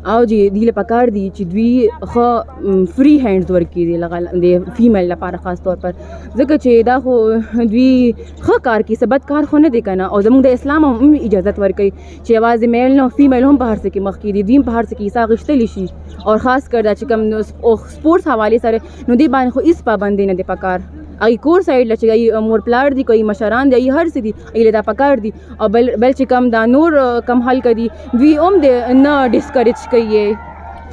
او چې دی له پکار دي چې دوی خو فری هینډز ورکړي دي لغه د فیمیل لپاره خاص طور پر ځکه چې دا خو دوی ښه کار کوي ثبت کار خو نه دی کنه او زموږ د اسلام هم اجازت ورکوي چې یوازې میل نه فیمیل هم په هر څه کې مخکې دي دوی په هر څه کې حصه اخیستلی شي او خاص کر دا چې کوم سپورټس حوالې سره نو دې باندې خو هېڅ پابندي نه دی پکار ای کور سایډ له چې مور پلار دي کوي مشران دي هر څه دي ایله دا پکار دي او بل چې کم دا نور کم حل کړي دوی هم د نه ډسکریج کوي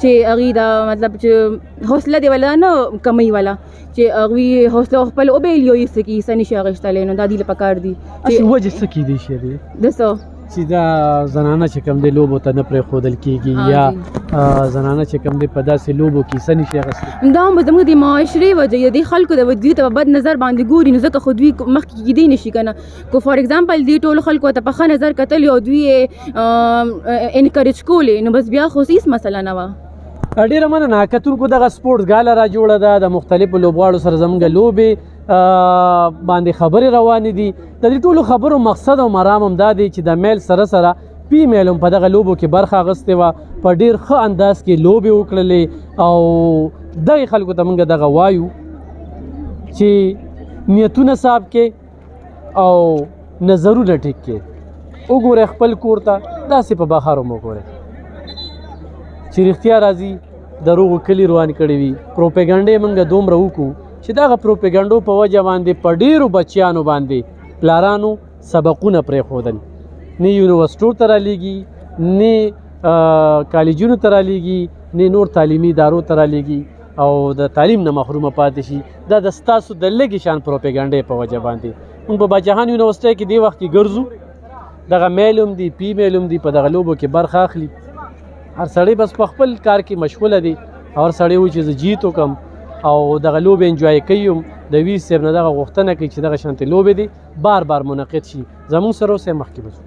چې هغوی دا مطلب چې حوصله دی ولا نه کمی ولا چې هغوی حوصله خپل وبیل یو یې څه کې حصه نشي اخیستلی نو دا دوی له پکار دي اصل وجه څه کیدی شي دی د څه چې دا زنانه چې کوم دی لوبو ته نه پرېښودل کېږي یا زنانه چې کوم دی په داسې لوبو کې حصه نشي اخیستلی دا هم زموږ د معاشرې وجه یا د خلکو د دوی ته په بد نظر باندې ګوري نو ځکه خو دوی مخکې کیدی نشي که نه که فار اګزامپل دوی ټولو خلکو ته په ښه نظر کتلي او دوی یې انکریج کولې نو بس بیا خو هېڅ مسله نه وه ډیره مننه کتونکو دغه سپورټس ګاله را جوړه ده د مختلفو لوبغاړو سره زموږ لوبې باندې خبرې روانې دي د دې ټولو خبرو مقصد او مرام هم دا دی چې د میل سره سره فیمیل هم په دغه لوبو کې برخه اخیستې وه په ډیر ښه انداز کې لوبې وکړلې او دغې خلکو ته موږ دغه وایو چې نیتونه صاف کې او نظرونه ټیک کې وګورئ خپل کور ته داسې په بهر هم وګورئ چې رښتیا راځي دروغو کلي روان کړي وي پروپیګنډې موږ دومره وکړو چې دغه پروپیګنډو په وجه باندې په ډېرو بچیانو باندې پلارانو سبقونه پرېښودل نه یونیورسټو ته رالیږي نه کالجونو ته رالیږي نه نور تعلیمي ادارو ته رالیږي او د تعلیم نه محرومه پاتې شي دا د ستاسو د لږې شان پروپیګنډې په وجه باندې موږ په باچاخان یونیورسټۍ کې دې وخت کې ګرځو دغه میل هم دي فیمیل هم دي په دغه لوبو کې برخه اخلي هر سړی بس په خپل کار کې مشغوله دی هر سړی وایي چې زه جیت وکړم او دغه لوبې انجوای کوي هم د ویس صاحب نه دغه غوښتنه کوي چې دغه شانتې لوبې دي بار بار منعقد شي زموږ سره اوسئ مخکې به ځو